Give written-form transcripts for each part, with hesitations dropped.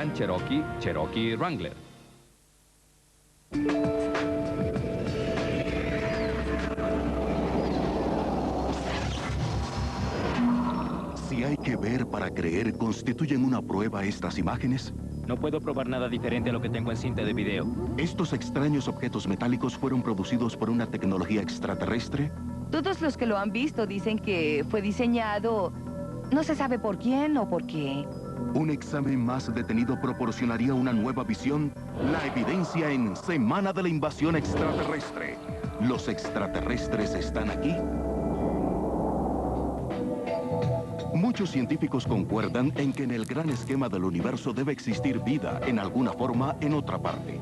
Grand Cherokee, Cherokee Wrangler. Si hay que ver para creer, ¿constituyen una prueba estas imágenes? No puedo probar nada diferente a lo que tengo en cinta de video. ¿Estos extraños objetos metálicos fueron producidos por una tecnología extraterrestre? Todos los que lo han visto dicen que fue diseñado, no se sabe por quién o por qué. Un examen más detenido proporcionaría una nueva visión. La evidencia en Semana de la Invasión Extraterrestre. ¿Los extraterrestres están aquí? Muchos científicos concuerdan en que en el gran esquema del universo debe existir vida en alguna forma en otra parte.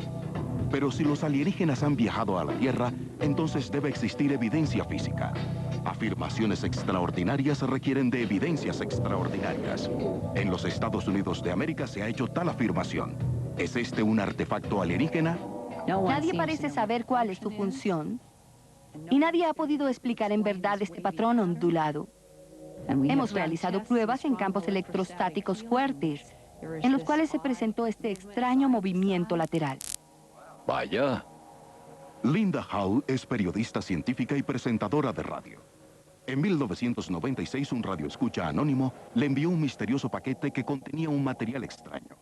Pero si los alienígenas han viajado a la Tierra, entonces debe existir evidencia física. Afirmaciones extraordinarias requieren de evidencias extraordinarias. En los Estados Unidos de América se ha hecho tal afirmación. ¿Es este un artefacto alienígena? Nadie parece saber cuál es su función. Y nadie ha podido explicar en verdad este patrón ondulado. Hemos realizado pruebas en campos electrostáticos fuertes, en los cuales se presentó este extraño movimiento lateral. Vaya. Linda Howe es periodista científica y presentadora de radio. En 1996, un radioescucha anónimo le envió un misterioso paquete que contenía un material extraño.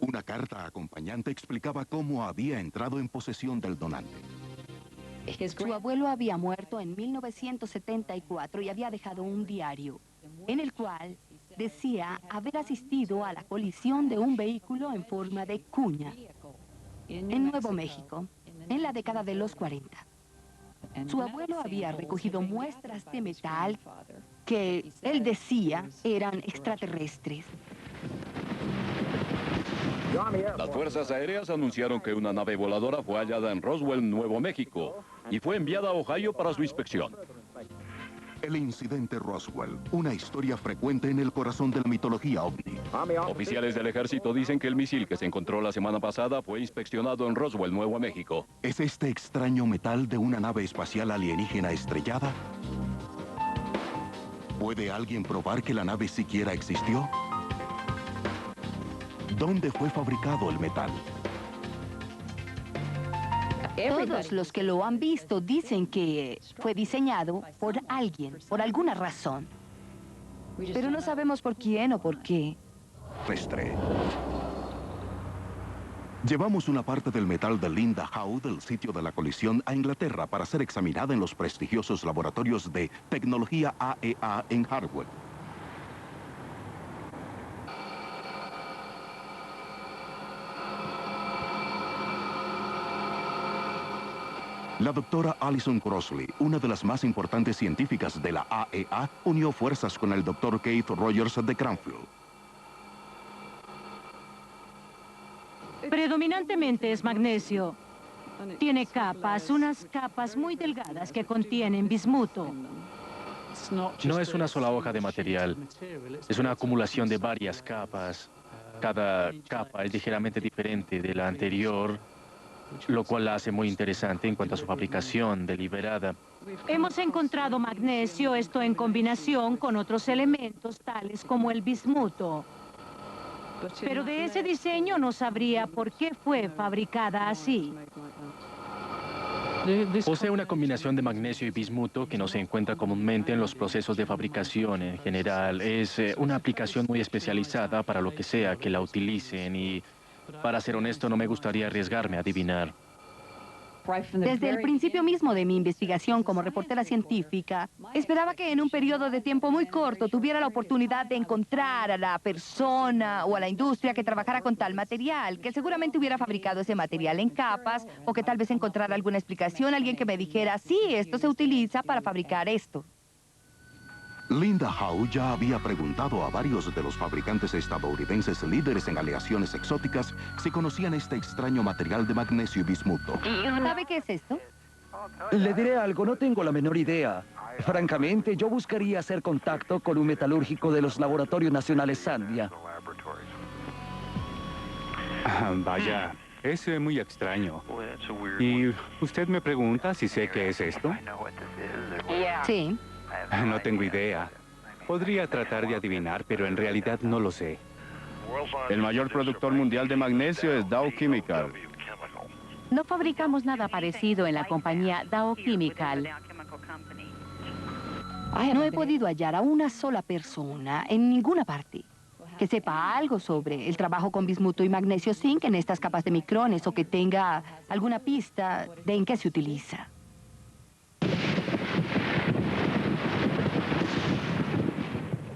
Una carta acompañante explicaba cómo había entrado en posesión del donante. Su abuelo había muerto en 1974 y había dejado un diario, en el cual decía haber asistido a la colisión de un vehículo en forma de cuña en Nuevo México, en la década de los 40. Su abuelo había recogido muestras de metal que él decía eran extraterrestres. Las fuerzas aéreas anunciaron que una nave voladora fue hallada en Roswell, Nuevo México, y fue enviada a Ohio para su inspección. El incidente Roswell, una historia frecuente en el corazón de la mitología ovni. Oficiales del ejército dicen que el misil que se encontró la semana pasada fue inspeccionado en Roswell, Nuevo México. ¿Es este extraño metal de una nave espacial alienígena estrellada? ¿Puede alguien probar que la nave siquiera existió? ¿Dónde fue fabricado el metal? Todos los que lo han visto dicen que fue diseñado por alguien, por alguna razón. Pero no sabemos por quién o por qué. Terrestre. Llevamos una parte del metal de Linda Howe del sitio de la colisión a Inglaterra para ser examinada en los prestigiosos laboratorios de tecnología AEA en Harvard. La doctora Alison Crossley, una de las más importantes científicas de la AEA, unió fuerzas con el doctor Keith Rogers de Cranfield. Predominantemente es magnesio. Tiene capas, unas capas muy delgadas que contienen bismuto. No es una sola hoja de material, es una acumulación de varias capas. Cada capa es ligeramente diferente de la anterior, lo cual la hace muy interesante en cuanto a su fabricación deliberada. Hemos encontrado magnesio, esto en combinación con otros elementos tales como el bismuto. Pero de ese diseño no sabría por qué fue fabricada así. Posee una combinación de magnesio y bismuto que no se encuentra comúnmente en los procesos de fabricación en general. Es una aplicación muy especializada para lo que sea que la utilicen y, para ser honesto, no me gustaría arriesgarme a adivinar. Desde el principio mismo de mi investigación como reportera científica, esperaba que en un periodo de tiempo muy corto tuviera la oportunidad de encontrar a la persona o a la industria que trabajara con tal material, que seguramente hubiera fabricado ese material en capas, o que tal vez encontrara alguna explicación, alguien que me dijera, sí, esto se utiliza para fabricar esto. Linda Howe ya había preguntado a varios de los fabricantes estadounidenses líderes en aleaciones exóticas si conocían este extraño material de magnesio y bismuto. ¿Sabe qué es esto? Le diré algo, no tengo la menor idea. Francamente, yo buscaría hacer contacto con un metalúrgico de los Laboratorios Nacionales Sandia. Vaya, es muy extraño. ¿Y usted me pregunta si sé qué es esto? Sí. No tengo idea. Podría tratar de adivinar, pero en realidad no lo sé. El mayor productor mundial de magnesio es Dow Chemical. No fabricamos nada parecido en la compañía Dow Chemical. No he podido hallar a una sola persona en ninguna parte que sepa algo sobre el trabajo con bismuto y magnesio zinc en estas capas de micrones o que tenga alguna pista de en qué se utiliza.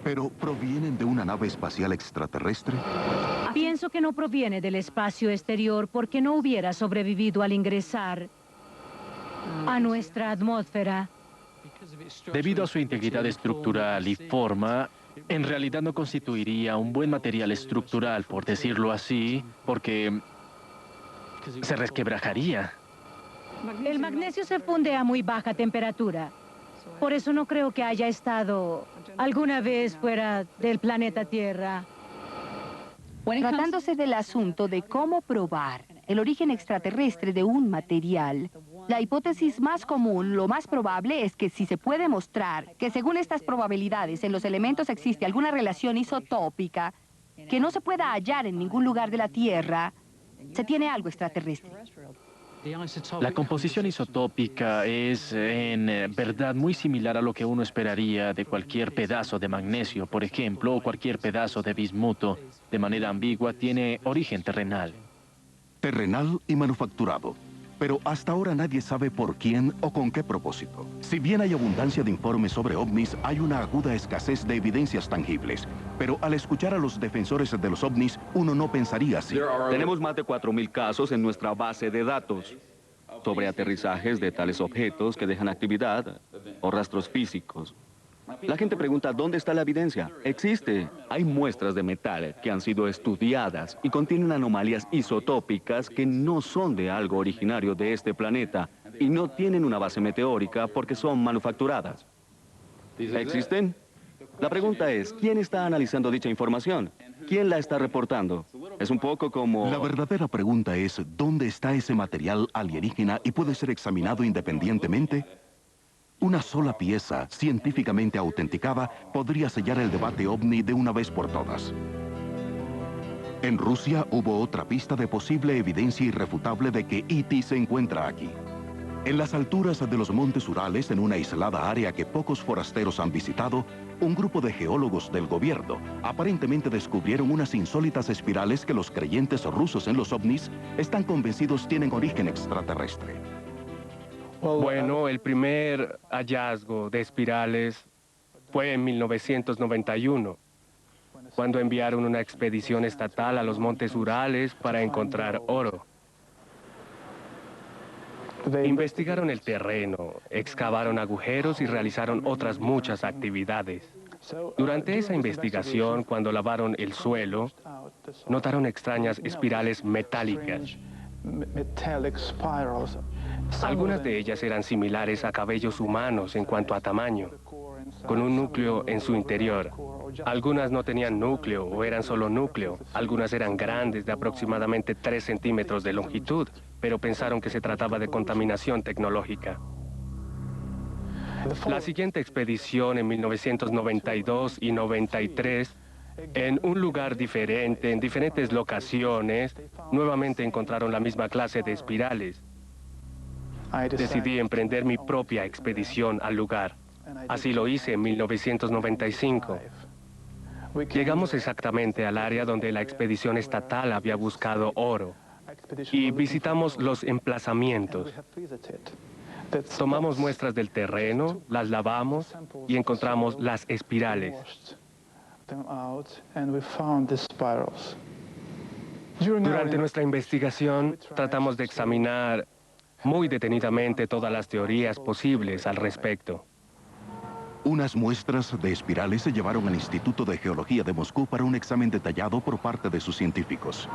¿Pero provienen de una nave espacial extraterrestre? Pienso que no proviene del espacio exterior porque no hubiera sobrevivido al ingresar a nuestra atmósfera. Debido a su integridad estructural y forma, en realidad no constituiría un buen material estructural, por decirlo así, porque se resquebrajaría. El magnesio se funde a muy baja temperatura. Por eso no creo que haya estado alguna vez fuera del planeta Tierra. Tratándose del asunto de cómo probar el origen extraterrestre de un material, la hipótesis más común, lo más probable, es que si se puede mostrar que según estas probabilidades en los elementos existe alguna relación isotópica que no se pueda hallar en ningún lugar de la Tierra, se tiene algo extraterrestre. La composición isotópica es, en verdad, muy similar a lo que uno esperaría de cualquier pedazo de magnesio, por ejemplo, o cualquier pedazo de bismuto. De manera ambigua, tiene origen terrenal. Terrenal y manufacturado. Pero hasta ahora nadie sabe por quién o con qué propósito. Si bien hay abundancia de informes sobre ovnis, hay una aguda escasez de evidencias tangibles. Pero al escuchar a los defensores de los ovnis, uno no pensaría así. Tenemos más de 4.000 casos en nuestra base de datos sobre aterrizajes de tales objetos que dejan actividad o rastros físicos. La gente pregunta, ¿dónde está la evidencia? Existe. Hay muestras de metal que han sido estudiadas y contienen anomalías isotópicas que no son de algo originario de este planeta y no tienen una base meteórica porque son manufacturadas. ¿Existen? La pregunta es, ¿quién está analizando dicha información? ¿Quién la está reportando? Es un poco como... La verdadera pregunta es, ¿dónde está ese material alienígena y puede ser examinado independientemente? Una sola pieza, científicamente autenticada, podría sellar el debate ovni de una vez por todas. En Rusia hubo otra pista de posible evidencia irrefutable de que E.T. se encuentra aquí. En las alturas de los montes Urales, en una aislada área que pocos forasteros han visitado, un grupo de geólogos del gobierno aparentemente descubrieron unas insólitas espirales que los creyentes rusos en los ovnis están convencidos tienen origen extraterrestre. Bueno, el primer hallazgo de espirales fue en 1991, cuando enviaron una expedición estatal a los montes Urales para encontrar oro. Investigaron el terreno, excavaron agujeros y realizaron otras muchas actividades. Durante esa investigación, cuando lavaron el suelo, notaron extrañas espirales metálicas. Algunas de ellas eran similares a cabellos humanos en cuanto a tamaño, con un núcleo en su interior. Algunas no tenían núcleo o eran solo núcleo. Algunas eran grandes, de aproximadamente 3 centímetros de longitud, pero pensaron que se trataba de contaminación tecnológica. La siguiente expedición en 1992 y 93, en un lugar diferente, en diferentes locaciones, nuevamente encontraron la misma clase de espirales. Decidí emprender mi propia expedición al lugar. Así lo hice en 1995. Llegamos exactamente al área donde la expedición estatal había buscado oro y visitamos los emplazamientos. Tomamos muestras del terreno, las lavamos y encontramos las espirales. Durante nuestra investigación tratamos de examinar muy detenidamente todas las teorías posibles al respecto. Unas muestras de espirales se llevaron al Instituto de Geología de Moscú para un examen detallado por parte de sus científicos.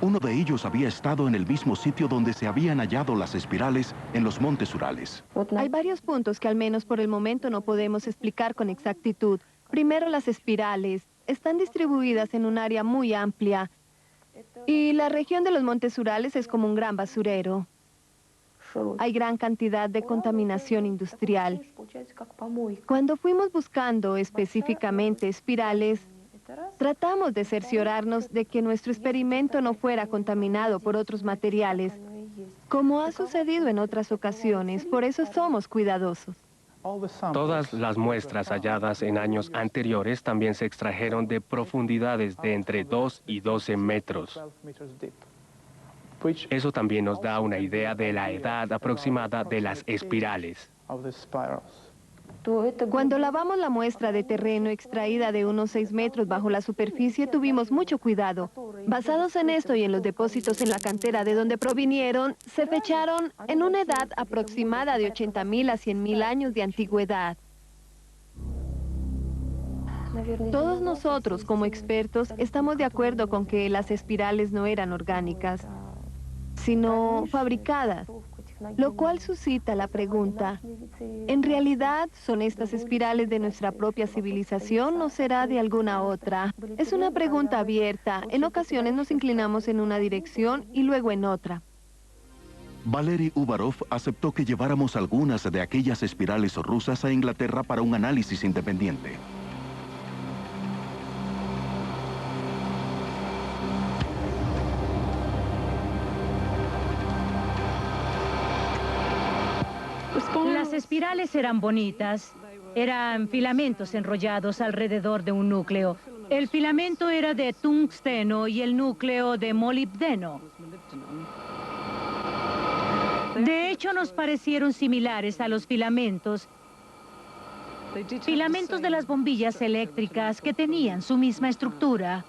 Uno de ellos había estado en el mismo sitio donde se habían hallado las espirales en los montes Urales. Hay varios puntos que al menos por el momento no podemos explicar con exactitud. Primero, las espirales están distribuidas en un área muy amplia y la región de los montes Urales es como un gran basurero. Hay gran cantidad de contaminación industrial. Cuando fuimos buscando específicamente espirales, Tratamos de cerciorarnos de que nuestro experimento no fuera contaminado por otros materiales, como ha sucedido en otras ocasiones. Por eso somos cuidadosos. Todas las muestras halladas en años anteriores también se extrajeron de profundidades de entre 2 y 12 metros. Eso también nos da una idea de la edad aproximada de las espirales. Cuando lavamos la muestra de terreno extraída de unos 6 metros bajo la superficie, tuvimos mucho cuidado. Basados en esto y en los depósitos en la cantera de donde provinieron, se fecharon en una edad aproximada de 80.000 a 100.000 años de antigüedad. Todos nosotros, como expertos, estamos de acuerdo con que las espirales no eran orgánicas, sino fabricadas. Lo cual suscita la pregunta, ¿en realidad son estas espirales de nuestra propia civilización o será de alguna otra? Es una pregunta abierta. En ocasiones nos inclinamos en una dirección y luego en otra. Valery Uvarov aceptó que lleváramos algunas de aquellas espirales rusas a Inglaterra para un análisis independiente. Las espirales eran bonitas. Eran filamentos enrollados alrededor de un núcleo. El filamento era de tungsteno y el núcleo de molibdeno. De hecho, nos parecieron similares a los filamentos de las bombillas eléctricas que tenían su misma estructura.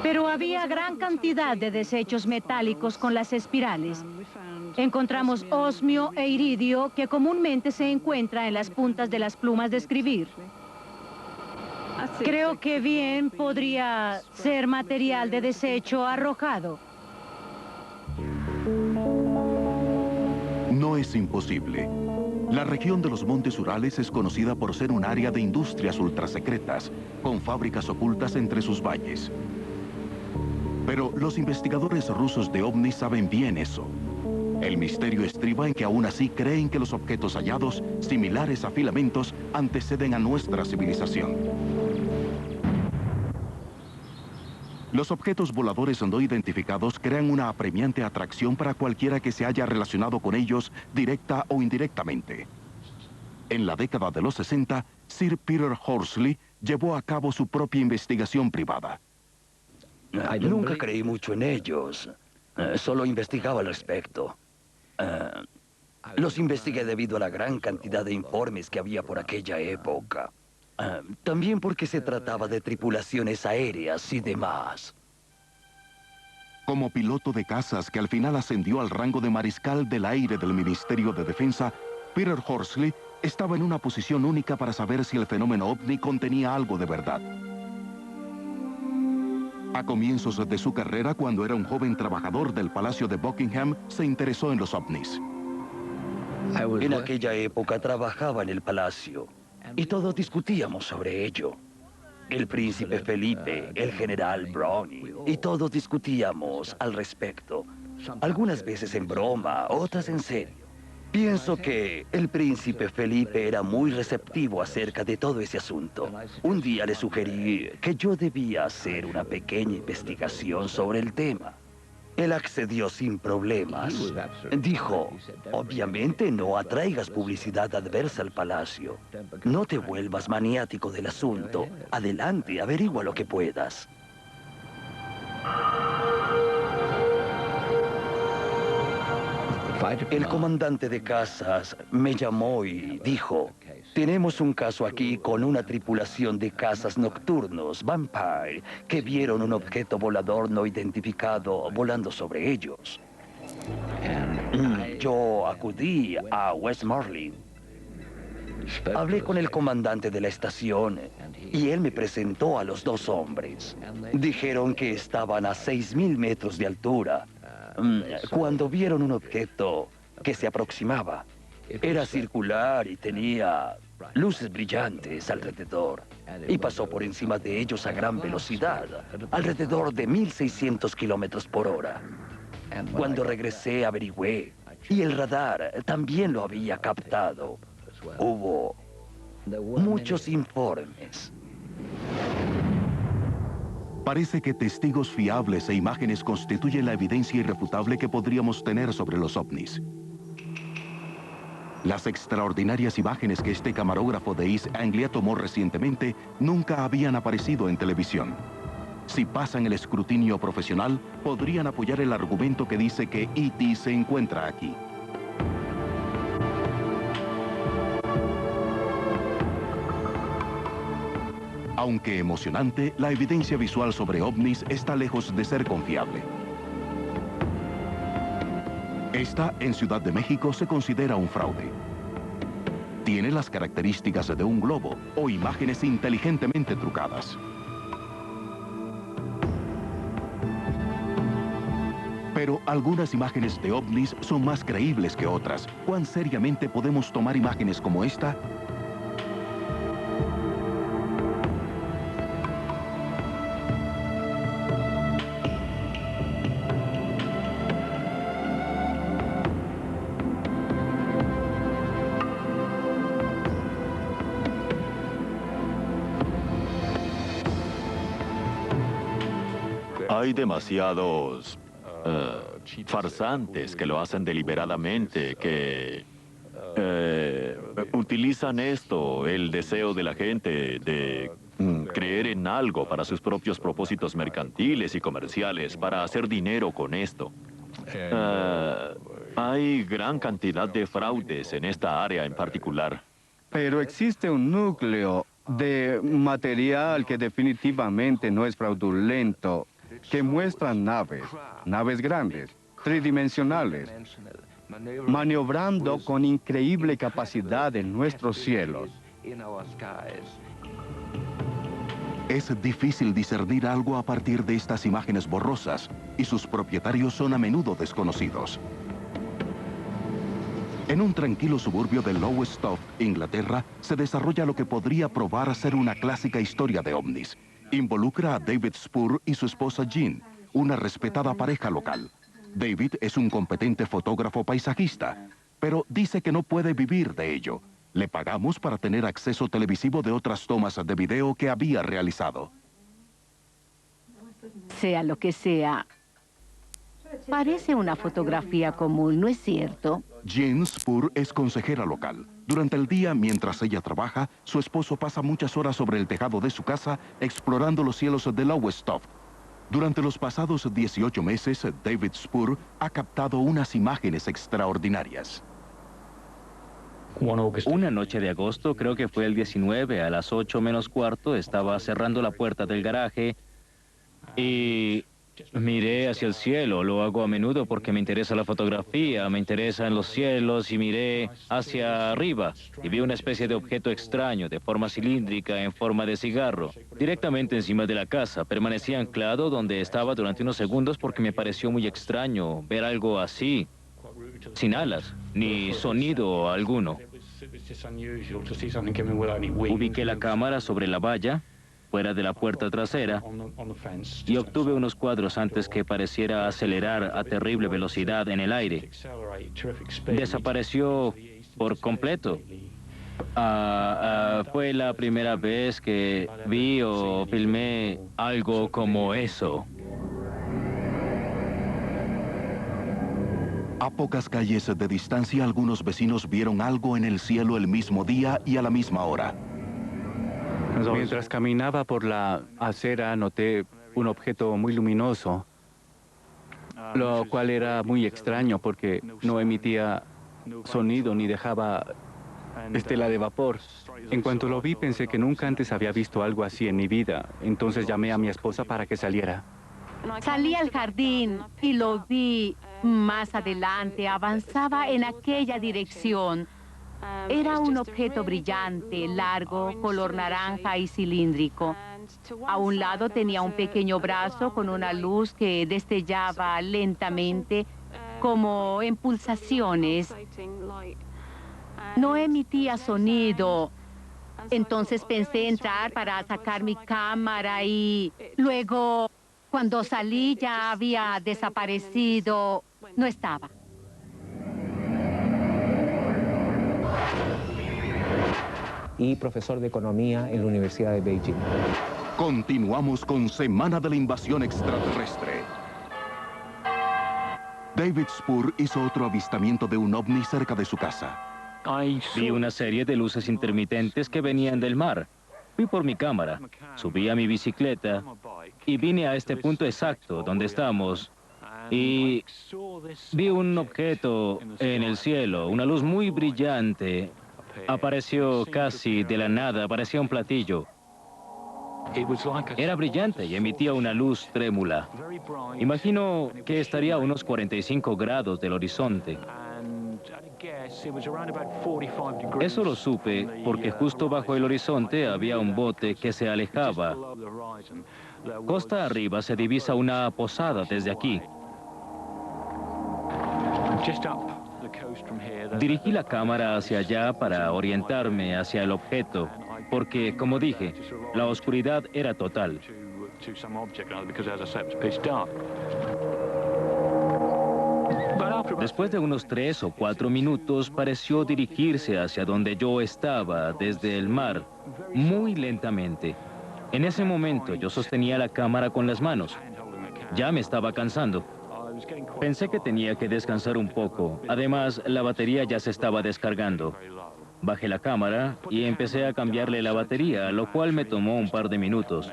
Pero había gran cantidad de desechos metálicos con las espirales. Encontramos osmio e iridio que comúnmente se encuentra en las puntas de las plumas de escribir. Creo que bien podría ser material de desecho arrojado. No es imposible. La región de los Montes Urales es conocida por ser un área de industrias ultrasecretas, con fábricas ocultas entre sus valles. Pero los investigadores rusos de OVNI saben bien eso. El misterio estriba en que aún así creen que los objetos hallados, similares a filamentos, anteceden a nuestra civilización. Los objetos voladores no identificados crean una apremiante atracción para cualquiera que se haya relacionado con ellos, directa o indirectamente. En la década de los 60, Sir Peter Horsley llevó a cabo su propia investigación privada. Nunca creí mucho en ellos. Solo investigaba al respecto. Los investigué debido a la gran cantidad de informes que había por aquella época. También porque se trataba de tripulaciones aéreas y demás. Como piloto de cazas que al final ascendió al rango de mariscal del aire del Ministerio de Defensa, Peter Horsley estaba en una posición única para saber si el fenómeno OVNI contenía algo de verdad. A comienzos de su carrera, cuando era un joven trabajador del Palacio de Buckingham, se interesó en los ovnis. En aquella época trabajaba en el palacio y todos discutíamos sobre ello. El príncipe Felipe, el general Browning, y todos discutíamos al respecto. Algunas veces en broma, otras en serio. Pienso que el príncipe Felipe era muy receptivo acerca de todo ese asunto. Un día le sugerí que yo debía hacer una pequeña investigación sobre el tema. Él accedió sin problemas. Dijo, obviamente no atraigas publicidad adversa al palacio. No te vuelvas maniático del asunto. Adelante, averigua lo que puedas. El comandante de cazas me llamó y dijo, tenemos un caso aquí con una tripulación de cazas nocturnos, Vampire, que vieron un objeto volador no identificado volando sobre ellos. Yo acudí a Westmoreland. Hablé con el comandante de la estación y él me presentó a los dos hombres. Dijeron que estaban a 6.000 metros de altura. Cuando vieron un objeto que se aproximaba, era circular y tenía luces brillantes alrededor, y pasó por encima de ellos a gran velocidad, alrededor de 1.600 kilómetros por hora. Cuando regresé, averigüé, y el radar también lo había captado. Hubo muchos informes. Parece que testigos fiables e imágenes constituyen la evidencia irrefutable que podríamos tener sobre los ovnis. Las extraordinarias imágenes que este camarógrafo de East Anglia tomó recientemente nunca habían aparecido en televisión. Si pasan el escrutinio profesional, podrían apoyar el argumento que dice que E.T. se encuentra aquí. Aunque emocionante, la evidencia visual sobre ovnis está lejos de ser confiable. Esta, en Ciudad de México, se considera un fraude. Tiene las características de un globo o imágenes inteligentemente trucadas. Pero algunas imágenes de ovnis son más creíbles que otras. ¿Cuán seriamente podemos tomar imágenes como esta? Hay demasiados farsantes que lo hacen deliberadamente, que utilizan esto, el deseo de la gente de creer en algo para sus propios propósitos mercantiles y comerciales, para hacer dinero con esto. Hay gran cantidad de fraudes en esta área en particular. Pero existe un núcleo de material que definitivamente no es fraudulento, que muestran naves grandes, tridimensionales, maniobrando con increíble capacidad en nuestros cielos. Es difícil discernir algo a partir de estas imágenes borrosas, y sus propietarios son a menudo desconocidos. En un tranquilo suburbio de Lowestoft, Inglaterra, se desarrolla lo que podría probar a ser una clásica historia de ovnis. Involucra a David Spurr y su esposa Jean, una respetada pareja local. David es un competente fotógrafo paisajista, pero dice que no puede vivir de ello. Le pagamos para tener acceso televisivo de otras tomas de video que había realizado. Sea lo que sea, parece una fotografía común, ¿no es cierto? Jean Spurr es consejera local. Durante el día, mientras ella trabaja, su esposo pasa muchas horas sobre el tejado de su casa explorando los cielos de Lowestoft. Durante los pasados 18 meses, David Spurr ha captado unas imágenes extraordinarias. Una noche de agosto, creo que fue el 19, a las 8 menos cuarto, estaba cerrando la puerta del garaje y miré hacia el cielo. Lo hago a menudo porque me interesa la fotografía, me interesan los cielos, y miré hacia arriba y vi una especie de objeto extraño de forma cilíndrica en forma de cigarro, directamente encima de la casa. Permanecí anclado donde estaba durante unos segundos porque me pareció muy extraño ver algo así, sin alas, ni sonido alguno. Ubiqué la cámara sobre la valla, fuera de la puerta trasera, y obtuve unos cuadros antes que pareciera acelerar a terrible velocidad en el aire. Desapareció por completo. Fue la primera vez que vi o filmé algo como eso. A pocas calles de distancia, algunos vecinos vieron algo en el cielo el mismo día y a la misma hora. Mientras caminaba por la acera, noté un objeto muy luminoso, lo cual era muy extraño porque no emitía sonido ni dejaba estela de vapor. En cuanto lo vi, pensé que nunca antes había visto algo así en mi vida. Entonces llamé a mi esposa para que saliera. Salí al jardín y lo vi más adelante. Avanzaba en aquella dirección. Era un objeto brillante, largo, color naranja y cilíndrico. A un lado tenía un pequeño brazo con una luz que destellaba lentamente, como en pulsaciones. No emitía sonido. Entonces pensé entrar para sacar mi cámara y luego, cuando salí, ya había desaparecido. No estaba. Y profesor de economía en la Universidad de Beijing. Continuamos con Semana de la Invasión Extraterrestre. David Spur hizo otro avistamiento de un ovni cerca de su casa. Vi una serie de luces intermitentes que venían del mar. Fui por mi cámara, subí a mi bicicleta y vine a este punto exacto donde estamos. Y vi un objeto en el cielo, una luz muy brillante. Apareció casi de la nada, parecía un platillo. Era brillante y emitía una luz trémula. Imagino que estaría a unos 45 grados del horizonte. Eso lo supe porque justo bajo el horizonte había un bote que se alejaba. Costa arriba se divisa una posada desde aquí. Dirigí la cámara hacia allá para orientarme hacia el objeto, porque, como dije, la oscuridad era total. Después de unos 3 o 4 minutos, pareció dirigirse hacia donde yo estaba, desde el mar, muy lentamente. En ese momento, yo sostenía la cámara con las manos. Ya me estaba cansando. Pensé que tenía que descansar un poco. Además, la batería ya se estaba descargando. Bajé la cámara y empecé a cambiarle la batería, lo cual me tomó un par de minutos.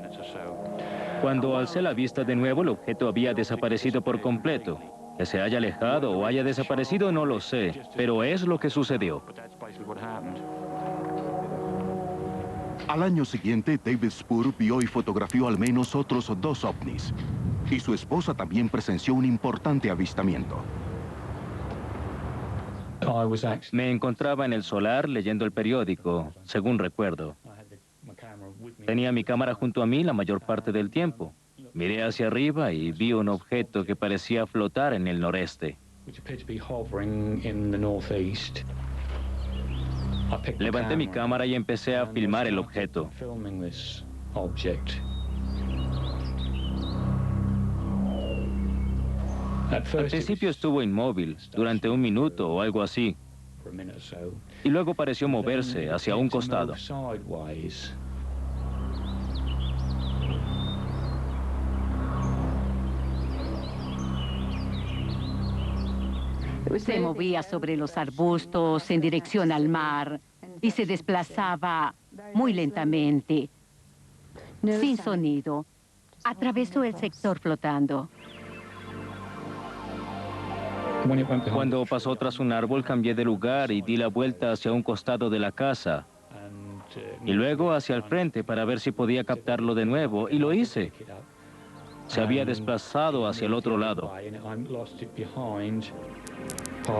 Cuando alcé la vista de nuevo, el objeto había desaparecido por completo. Que se haya alejado o haya desaparecido, no lo sé, pero es lo que sucedió. Al año siguiente, David Spur vio y fotografió al menos otros 2 ovnis. Y su esposa también presenció un importante avistamiento. Me encontraba en el solar leyendo el periódico, según recuerdo. Tenía mi cámara junto a mí la mayor parte del tiempo. Miré hacia arriba y vi un objeto que parecía flotar en el noreste. Levanté mi cámara y empecé a filmar el objeto. Al principio estuvo inmóvil, durante 1 minuto o algo así. Y luego pareció moverse hacia un costado. Se movía sobre los arbustos en dirección al mar y se desplazaba muy lentamente, sin sonido. Atravesó el sector flotando. Cuando pasó tras un árbol, cambié de lugar y di la vuelta hacia un costado de la casa. Y luego hacia el frente para ver si podía captarlo de nuevo, y lo hice. Se había desplazado hacia el otro lado.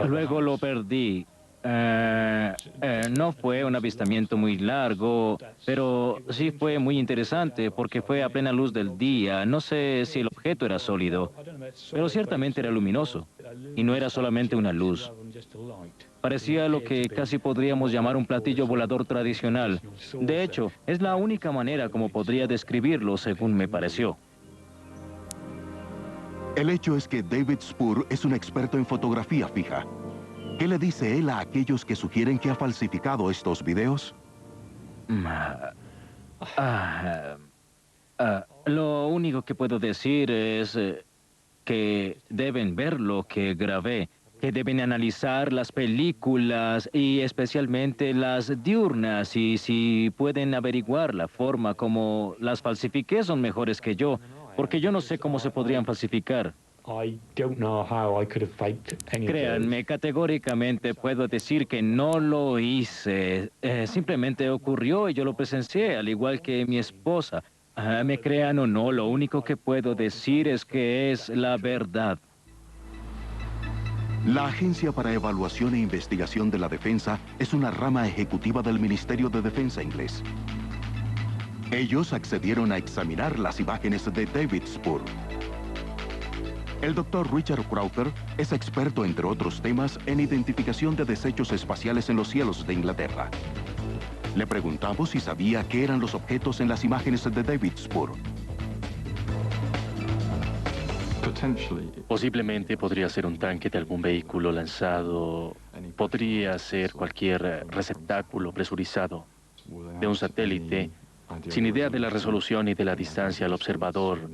Luego lo perdí. No fue un avistamiento muy largo, pero sí fue muy interesante porque fue a plena luz del día. No sé si el objeto era sólido, pero ciertamente era luminoso. Y no era solamente una luz. Parecía lo que casi podríamos llamar un platillo volador tradicional. De hecho, es la única manera como podría describirlo, según me pareció. El hecho es que David Spur es un experto en fotografía fija. ¿Qué le dice él a aquellos que sugieren que ha falsificado estos videos? Lo único que puedo decir es que deben ver lo que grabé, que deben analizar las películas y especialmente las diurnas, y si pueden averiguar la forma como las falsifiqué, son mejores que yo, porque yo no sé cómo se podrían falsificar. Créanme, categóricamente puedo decir que no lo hice. Simplemente ocurrió y yo lo presencié, al igual que mi esposa. Me crean o no, lo único que puedo decir es que es la verdad. La Agencia para Evaluación e Investigación de la Defensa es una rama ejecutiva del Ministerio de Defensa inglés. Ellos accedieron a examinar las imágenes de David Spur. El doctor Richard Crowther es experto, entre otros temas, en identificación de desechos espaciales en los cielos de Inglaterra. Le preguntamos si sabía qué eran los objetos en las imágenes de David Spur. Posiblemente podría ser un tanque de algún vehículo lanzado. Podría ser cualquier receptáculo presurizado de un satélite sin idea de la resolución y de la distancia al observador,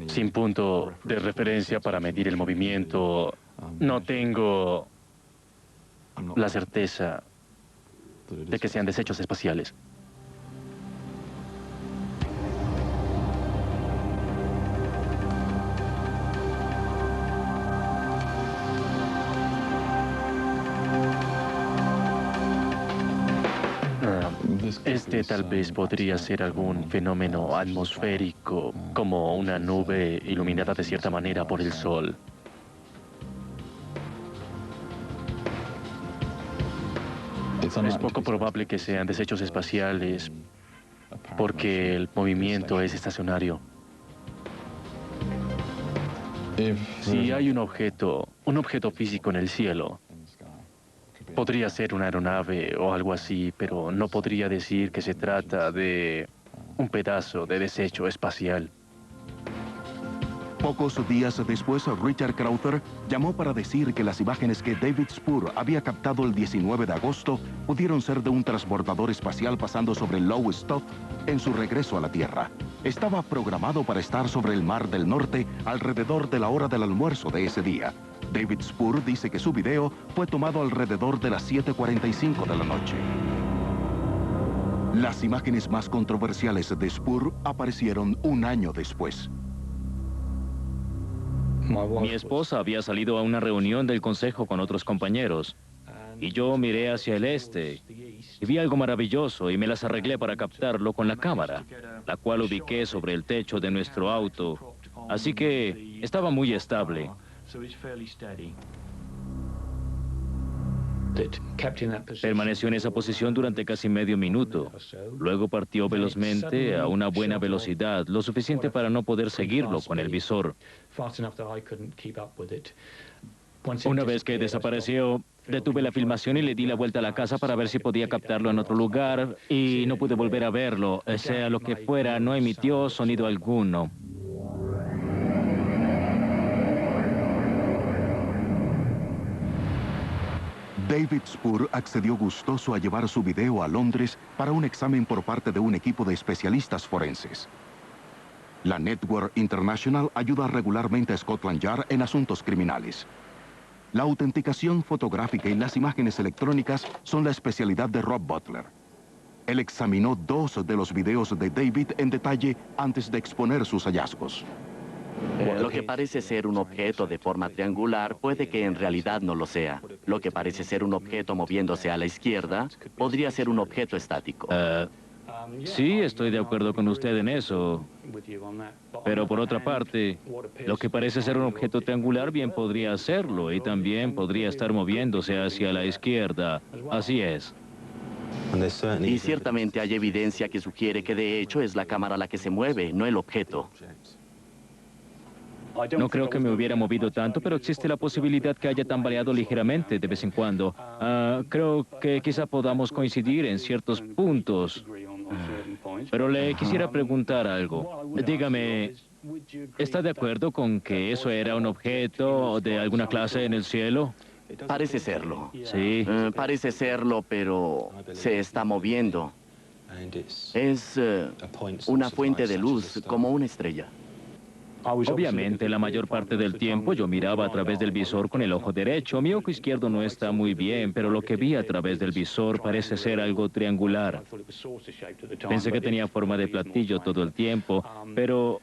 sin punto de referencia para medir el movimiento, no tengo la certeza de que sean desechos espaciales. Este tal vez podría ser algún fenómeno atmosférico, como una nube iluminada de cierta manera por el sol. Es poco probable que sean desechos espaciales, porque el movimiento es estacionario. Si hay un objeto físico en el cielo, podría ser una aeronave o algo así, pero no podría decir que se trata de un pedazo de desecho espacial. Pocos días después, Richard Crowther llamó para decir que las imágenes que David Spur había captado el 19 de agosto pudieron ser de un transbordador espacial pasando sobre el Lowestoft en su regreso a la Tierra. Estaba programado para estar sobre el Mar del Norte alrededor de la hora del almuerzo de ese día. David Spur dice que su video fue tomado alrededor de las 7:45 de la noche. Las imágenes más controversiales de Spur aparecieron un año después. Mi esposa había salido a una reunión del consejo con otros compañeros y yo miré hacia el este y vi algo maravilloso y me las arreglé para captarlo con la cámara, la cual ubiqué sobre el techo de nuestro auto, así que estaba muy estable. Permaneció en esa posición durante casi medio minuto. Luego partió velozmente a una buena velocidad, lo suficiente para no poder seguirlo con el visor. Una vez que desapareció, detuve la filmación y le di la vuelta a la casa para ver si podía captarlo en otro lugar y no pude volver a verlo. Sea lo que fuera, no emitió sonido alguno. David Spur accedió gustoso a llevar su video a Londres para un examen por parte de un equipo de especialistas forenses. La Network International ayuda regularmente a Scotland Yard en asuntos criminales. La autenticación fotográfica y las imágenes electrónicas son la especialidad de Rob Butler. Él examinó 2 de los videos de David en detalle antes de exponer sus hallazgos. Lo que parece ser un objeto de forma triangular puede que en realidad no lo sea. Lo que parece ser un objeto moviéndose a la izquierda podría ser un objeto estático. Sí, estoy de acuerdo con usted en eso. Pero por otra parte, lo que parece ser un objeto triangular bien podría serlo y también podría estar moviéndose hacia la izquierda. Así es. Y ciertamente hay evidencia que sugiere que de hecho es la cámara la que se mueve, no el objeto. No creo que me hubiera movido tanto, pero existe la posibilidad que haya tambaleado ligeramente de vez en cuando. Creo que quizá podamos coincidir en ciertos puntos. Pero le quisiera preguntar algo. Dígame, ¿está de acuerdo con que eso era un objeto de alguna clase en el cielo? Parece serlo. Sí. Parece serlo, pero se está moviendo. Es una fuente de luz, como una estrella. Obviamente, la mayor parte del tiempo yo miraba a través del visor con el ojo derecho. Mi ojo izquierdo no está muy bien, pero lo que vi a través del visor parece ser algo triangular. Pensé que tenía forma de platillo todo el tiempo, pero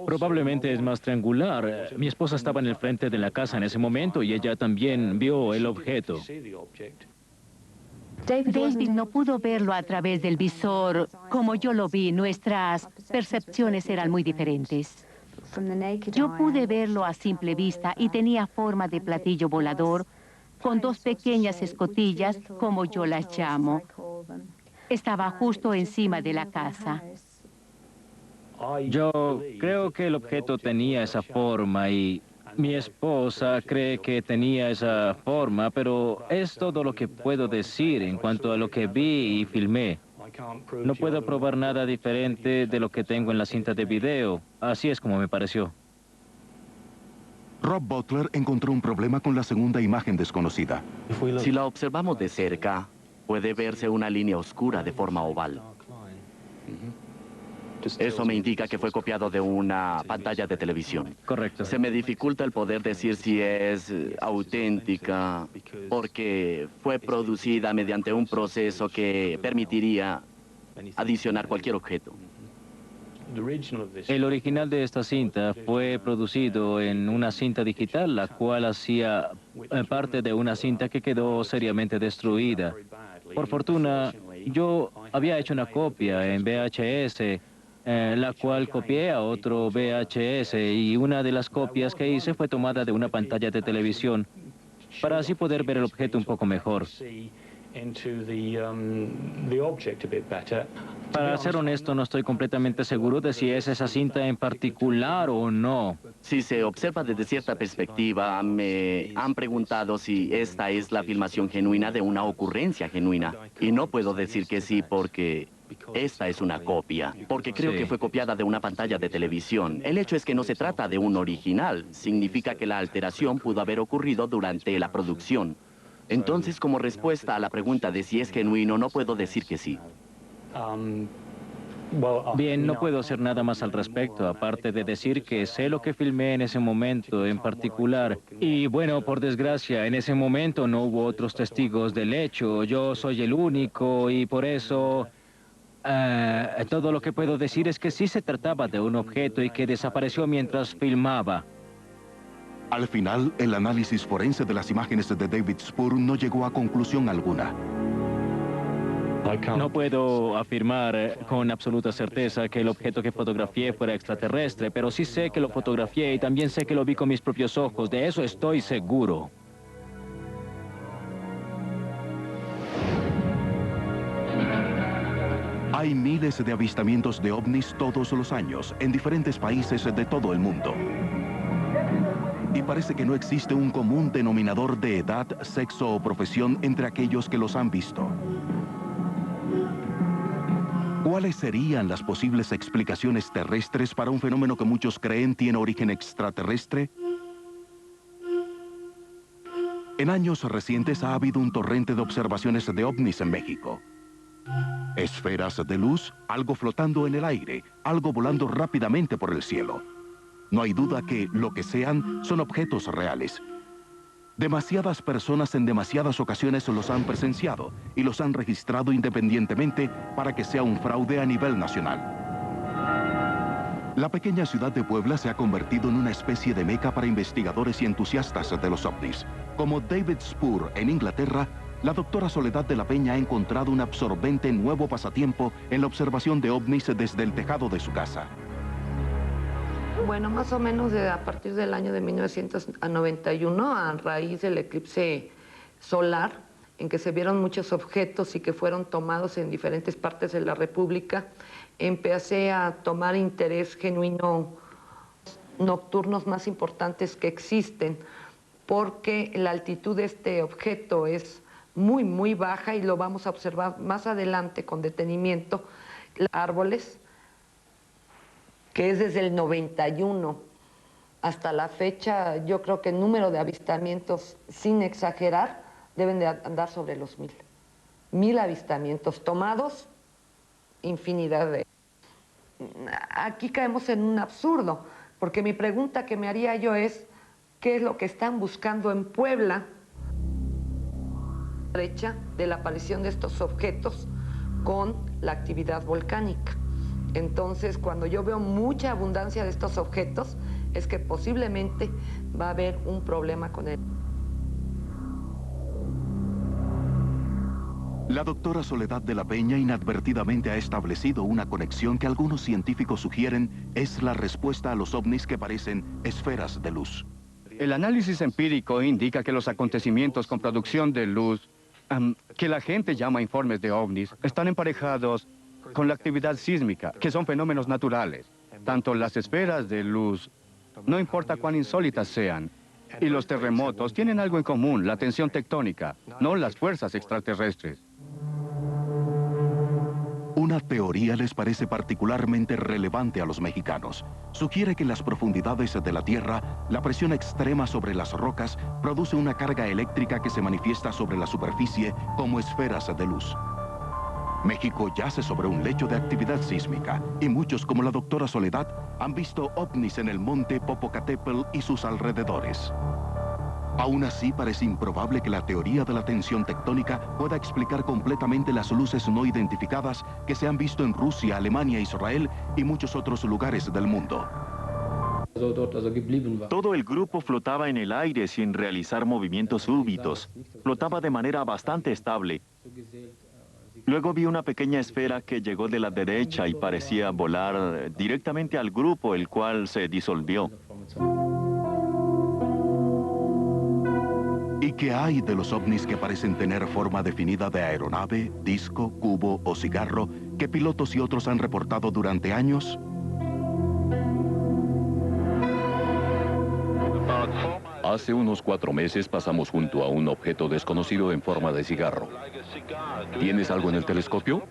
probablemente es más triangular. Mi esposa estaba en el frente de la casa en ese momento y ella también vio el objeto. David no pudo verlo a través del visor como yo lo vi. Nuestras percepciones eran muy diferentes. Yo pude verlo a simple vista y tenía forma de platillo volador con 2 pequeñas escotillas, como yo las llamo. Estaba justo encima de la casa. Yo creo que el objeto tenía esa forma y mi esposa cree que tenía esa forma, pero es todo lo que puedo decir en cuanto a lo que vi y filmé. No puedo probar nada diferente de lo que tengo en la cinta de video. Así es como me pareció. Rob Butler encontró un problema con la segunda imagen desconocida. Si la observamos de cerca, puede verse una línea oscura de forma oval. Eso me indica que fue copiado de una pantalla de televisión. Correcto. Se me dificulta el poder decir si es auténtica, porque fue producida mediante un proceso que permitiría adicionar cualquier objeto. El original de esta cinta fue producido en una cinta digital, la cual hacía parte de una cinta que quedó seriamente destruida. Por fortuna, yo había hecho una copia en VHS, la cual copié a otro VHS, y una de las copias que hice fue tomada de una pantalla de televisión, para así poder ver el objeto un poco mejor. Para ser honesto, no estoy completamente seguro de si es esa cinta en particular o no. Si se observa desde cierta perspectiva, me han preguntado si esta es la filmación genuina de una ocurrencia genuina. Y no puedo decir que sí porque esta es una copia, porque creo que fue copiada de una pantalla de televisión. El hecho es que no se trata de un original. Significa que la alteración pudo haber ocurrido durante la producción. Entonces, como respuesta a la pregunta de si es genuino, no puedo decir que sí. Bien, no puedo hacer nada más al respecto, aparte de decir que sé lo que filmé en ese momento en particular. Y bueno, por desgracia, en ese momento no hubo otros testigos del hecho. Yo soy el único y por eso todo lo que puedo decir es que sí se trataba de un objeto y que desapareció mientras filmaba. Al final, el análisis forense de las imágenes de David Spur no llegó a conclusión alguna. No puedo afirmar con absoluta certeza que el objeto que fotografié fuera extraterrestre, pero sí sé que lo fotografié y también sé que lo vi con mis propios ojos. De eso estoy seguro. Hay miles de avistamientos de ovnis todos los años en diferentes países de todo el mundo. Y parece que no existe un común denominador de edad, sexo o profesión entre aquellos que los han visto. ¿Cuáles serían las posibles explicaciones terrestres para un fenómeno que muchos creen tiene origen extraterrestre? En años recientes ha habido un torrente de observaciones de ovnis en México. Esferas de luz, algo flotando en el aire, algo volando rápidamente por el cielo. No hay duda que lo que sean son objetos reales. Demasiadas personas en demasiadas ocasiones los han presenciado y los han registrado independientemente para que sea un fraude a nivel nacional. La pequeña ciudad de Puebla se ha convertido en una especie de meca para investigadores y entusiastas de los ovnis. Como David Spur en Inglaterra, la doctora Soledad de la Peña ha encontrado un absorbente nuevo pasatiempo en la observación de ovnis desde el tejado de su casa. Bueno, más o menos a partir del año de 1991, a raíz del eclipse solar, en que se vieron muchos objetos y que fueron tomados en diferentes partes de la República, empecé a tomar interés genuino nocturnos más importantes que existen, porque la altitud de este objeto es muy, muy baja y lo vamos a observar más adelante con detenimiento. Árboles, que es desde el 91 hasta la fecha, yo creo que el número de avistamientos, sin exagerar, deben de andar sobre los 1000. 1000 avistamientos tomados, infinidad de... Aquí caemos en un absurdo, porque mi pregunta que me haría yo es, ¿qué es lo que están buscando en Puebla? Derecha de la aparición de estos objetos con la actividad volcánica. Entonces, cuando yo veo mucha abundancia de estos objetos, es que posiblemente va a haber un problema con él. La doctora Soledad de la Peña inadvertidamente ha establecido una conexión que algunos científicos sugieren es la respuesta a los ovnis que parecen esferas de luz. El análisis empírico indica que los acontecimientos con producción de luz, que la gente llama informes de ovnis, están emparejados con la actividad sísmica, que son fenómenos naturales. Tanto las esferas de luz, no importa cuán insólitas sean, y los terremotos tienen algo en común, la tensión tectónica, no las fuerzas extraterrestres. Una teoría les parece particularmente relevante a los mexicanos. Sugiere que en las profundidades de la Tierra, la presión extrema sobre las rocas produce una carga eléctrica que se manifiesta sobre la superficie como esferas de luz. México yace sobre un lecho de actividad sísmica y muchos, como la doctora Soledad, han visto ovnis en el monte Popocatépetl y sus alrededores. Aún así, parece improbable que la teoría de la tensión tectónica pueda explicar completamente las luces no identificadas que se han visto en Rusia, Alemania, Israel y muchos otros lugares del mundo. Todo el grupo flotaba en el aire sin realizar movimientos súbitos. Flotaba de manera bastante estable. Luego vi una pequeña esfera que llegó de la derecha y parecía volar directamente al grupo, el cual se disolvió. ¿Y qué hay de los ovnis que parecen tener forma definida de aeronave, disco, cubo o cigarro que pilotos y otros han reportado durante años? Hace unos 4 meses pasamos junto a un objeto desconocido en forma de cigarro. ¿Tienes algo en el telescopio?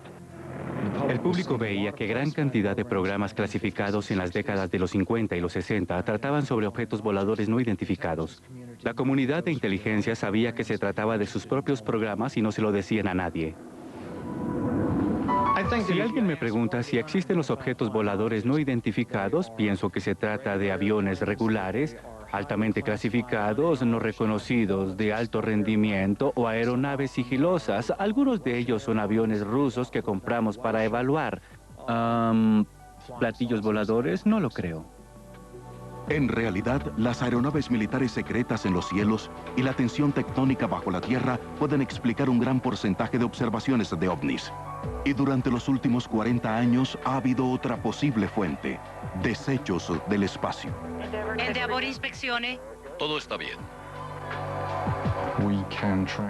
El público veía que gran cantidad de programas clasificados en las décadas de los 50 y los 60 trataban sobre objetos voladores no identificados. La comunidad de inteligencia sabía que se trataba de sus propios programas y no se lo decían a nadie. Si alguien me pregunta si existen los objetos voladores no identificados, pienso que se trata de aviones regulares, altamente clasificados, no reconocidos, de alto rendimiento o aeronaves sigilosas. Algunos de ellos son aviones rusos que compramos para evaluar. ¿Platillos voladores? No lo creo. En realidad, las aeronaves militares secretas en los cielos y la tensión tectónica bajo la Tierra pueden explicar un gran porcentaje de observaciones de ovnis. Y durante los últimos 40 años ha habido otra posible fuente: desechos del espacio. Endeavor inspeccione. Todo está bien.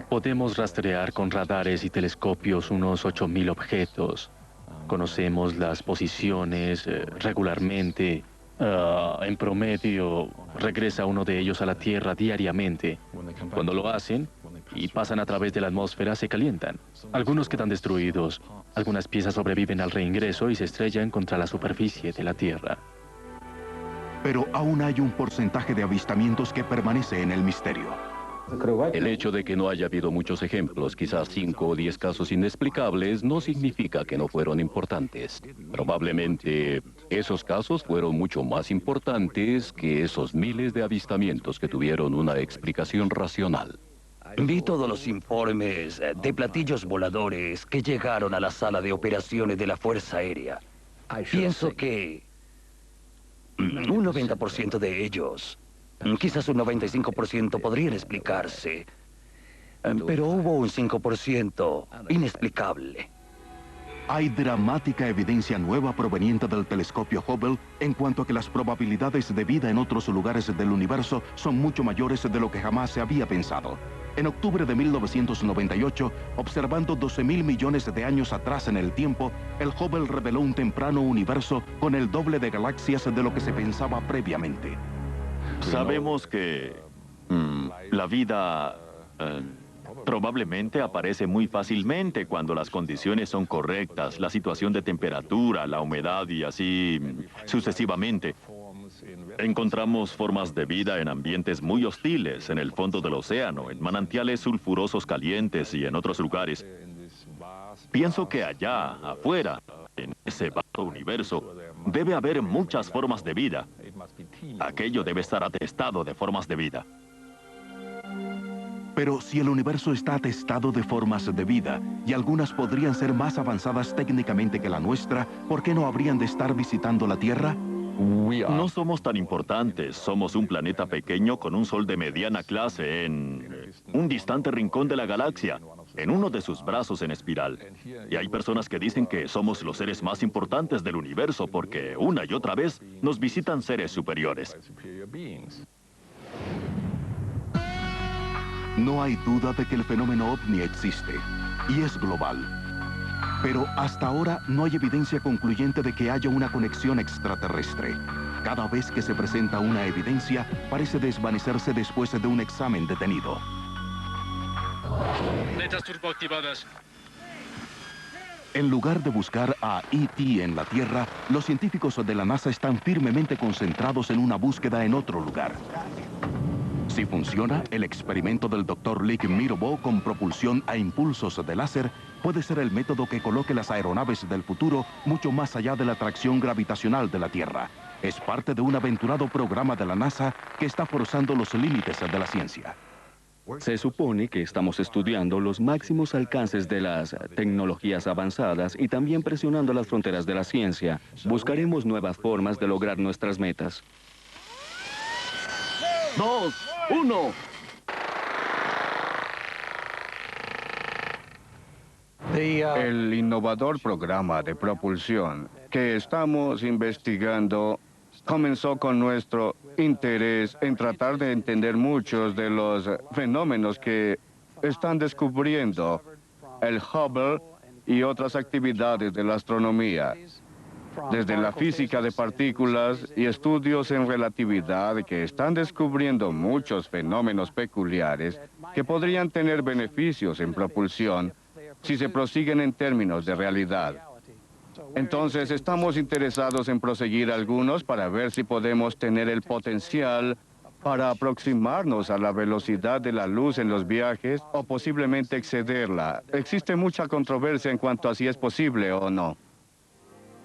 Podemos rastrear con radares y telescopios unos 8.000 objetos. Conocemos las posiciones regularmente. En promedio, regresa uno de ellos a la Tierra diariamente. Cuando lo hacen y pasan a través de la atmósfera, se calientan. Algunos quedan destruidos. Algunas piezas sobreviven al reingreso y se estrellan contra la superficie de la Tierra. Pero aún hay un porcentaje de avistamientos que permanece en el misterio. El hecho de que no haya habido muchos ejemplos, quizás 5 o 10 casos inexplicables, no significa que no fueron importantes. Probablemente esos casos fueron mucho más importantes que esos miles de avistamientos que tuvieron una explicación racional. Vi todos los informes de platillos voladores que llegaron a la sala de operaciones de la Fuerza Aérea. Pienso que un 90% de ellos, quizás un 95% podrían explicarse, pero hubo un 5% inexplicable. Hay dramática evidencia nueva proveniente del telescopio Hubble en cuanto a que las probabilidades de vida en otros lugares del universo son mucho mayores de lo que jamás se había pensado. En octubre de 1998, observando 12.000 millones de años atrás en el tiempo, el Hubble reveló un temprano universo con el doble de galaxias de lo que se pensaba previamente. Sabemos que la vida probablemente aparece muy fácilmente cuando las condiciones son correctas, la situación de temperatura, la humedad y así sucesivamente. Encontramos formas de vida en ambientes muy hostiles, en el fondo del océano, en manantiales sulfurosos calientes y en otros lugares. Pienso que allá, afuera, en ese vasto universo, debe haber muchas formas de vida. Aquello debe estar atestado de formas de vida. Pero si el universo está atestado de formas de vida, y algunas podrían ser más avanzadas técnicamente que la nuestra, ¿por qué no habrían de estar visitando la Tierra? No somos tan importantes. Somos un planeta pequeño con un sol de mediana clase en un distante rincón de la galaxia, en uno de sus brazos en espiral. Y hay personas que dicen que somos los seres más importantes del universo porque una y otra vez nos visitan seres superiores. No hay duda de que el fenómeno ovni existe, y es global. Pero hasta ahora no hay evidencia concluyente de que haya una conexión extraterrestre. Cada vez que se presenta una evidencia, parece desvanecerse después de un examen detenido. Letras turboactivadas. En lugar de buscar a E.T. en la Tierra, los científicos de la NASA están firmemente concentrados en una búsqueda en otro lugar. Si funciona, el experimento del Dr. Lick Mirbeau con propulsión a impulsos de láser puede ser el método que coloque las aeronaves del futuro mucho más allá de la atracción gravitacional de la Tierra. Es parte de un aventurado programa de la NASA que está forzando los límites de la ciencia. Se supone que estamos estudiando los máximos alcances de las tecnologías avanzadas y también presionando las fronteras de la ciencia. Buscaremos nuevas formas de lograr nuestras metas. 2, 1. El innovador programa de propulsión que estamos investigando comenzó con nuestro interés en tratar de entender muchos de los fenómenos que están descubriendo el Hubble y otras actividades de la astronomía, desde la física de partículas y estudios en relatividad que están descubriendo muchos fenómenos peculiares que podrían tener beneficios en propulsión si se prosiguen en términos de realidad. Entonces, estamos interesados en proseguir algunos para ver si podemos tener el potencial para aproximarnos a la velocidad de la luz en los viajes o posiblemente excederla. Existe mucha controversia en cuanto a si es posible o no.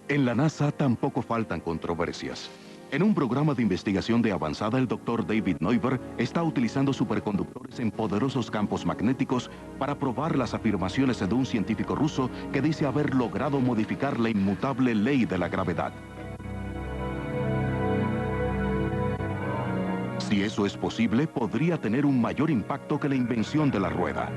En la NASA tampoco faltan controversias. En un programa de investigación de avanzada, el Dr. David Neuber está utilizando superconductores en poderosos campos magnéticos para probar las afirmaciones de un científico ruso que dice haber logrado modificar la inmutable ley de la gravedad. Si eso es posible, podría tener un mayor impacto que la invención de la rueda.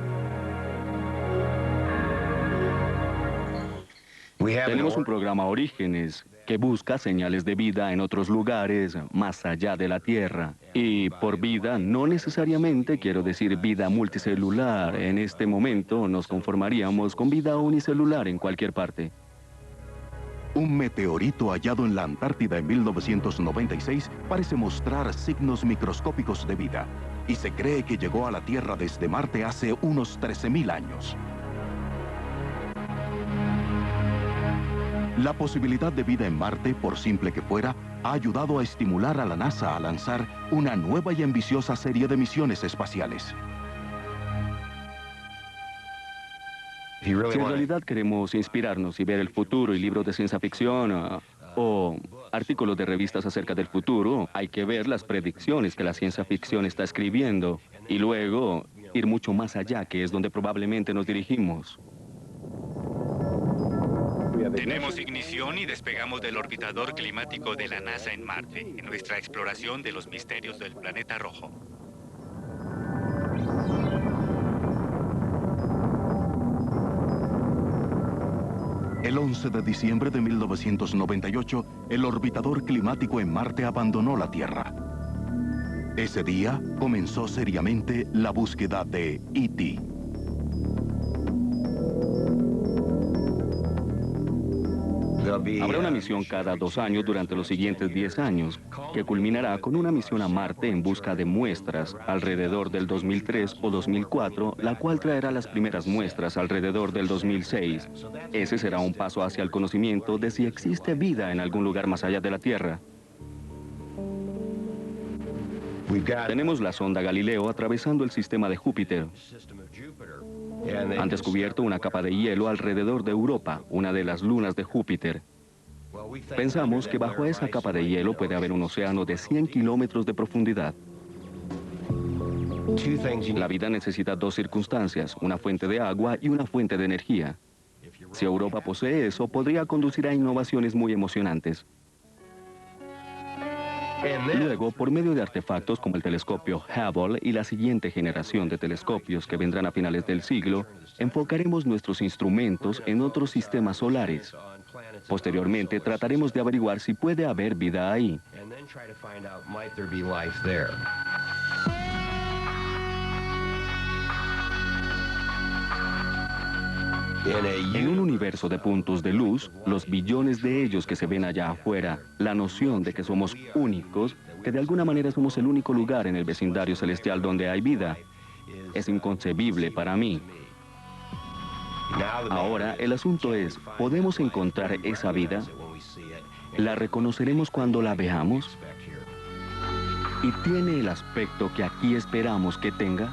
Tenemos un programa Orígenes que busca señales de vida en otros lugares más allá de la Tierra. Y por vida no necesariamente quiero decir vida multicelular. En este momento nos conformaríamos con vida unicelular en cualquier parte. Un meteorito hallado en la Antártida en 1996 parece mostrar signos microscópicos de vida y se cree que llegó a la Tierra desde Marte hace unos 13.000 años. La posibilidad de vida en Marte, por simple que fuera, ha ayudado a estimular a la NASA a lanzar una nueva y ambiciosa serie de misiones espaciales. Si en realidad queremos inspirarnos y ver el futuro y libros de ciencia ficción o artículos de revistas acerca del futuro, hay que ver las predicciones que la ciencia ficción está escribiendo y luego ir mucho más allá, que es donde probablemente nos dirigimos. Tenemos ignición y despegamos del orbitador climático de la NASA en Marte, en nuestra exploración de los misterios del planeta rojo. El 11 de diciembre de 1998, el orbitador climático en Marte abandonó la Tierra. Ese día comenzó seriamente la búsqueda de E.T. Habrá una misión cada 2 años durante los siguientes 10 años, que culminará con una misión a Marte en busca de muestras alrededor del 2003 o 2004, la cual traerá las primeras muestras alrededor del 2006. Ese será un paso hacia el conocimiento de si existe vida en algún lugar más allá de la Tierra. Tenemos la sonda Galileo atravesando el sistema de Júpiter. Han descubierto una capa de hielo alrededor de Europa, una de las lunas de Júpiter. Pensamos que bajo esa capa de hielo puede haber un océano de 100 kilómetros de profundidad. La vida necesita 2 circunstancias, una fuente de agua y una fuente de energía. Si Europa posee eso, podría conducir a innovaciones muy emocionantes. Luego, por medio de artefactos como el telescopio Hubble y la siguiente generación de telescopios que vendrán a finales del siglo, enfocaremos nuestros instrumentos en otros sistemas solares. Posteriormente, trataremos de averiguar si puede haber vida ahí. En un universo de puntos de luz, los billones de ellos que se ven allá afuera, la noción de que somos únicos, que de alguna manera somos el único lugar en el vecindario celestial donde hay vida, es inconcebible para mí. Ahora, el asunto es, ¿podemos encontrar esa vida? ¿La reconoceremos cuando la veamos? ¿Y tiene el aspecto que aquí esperamos que tenga?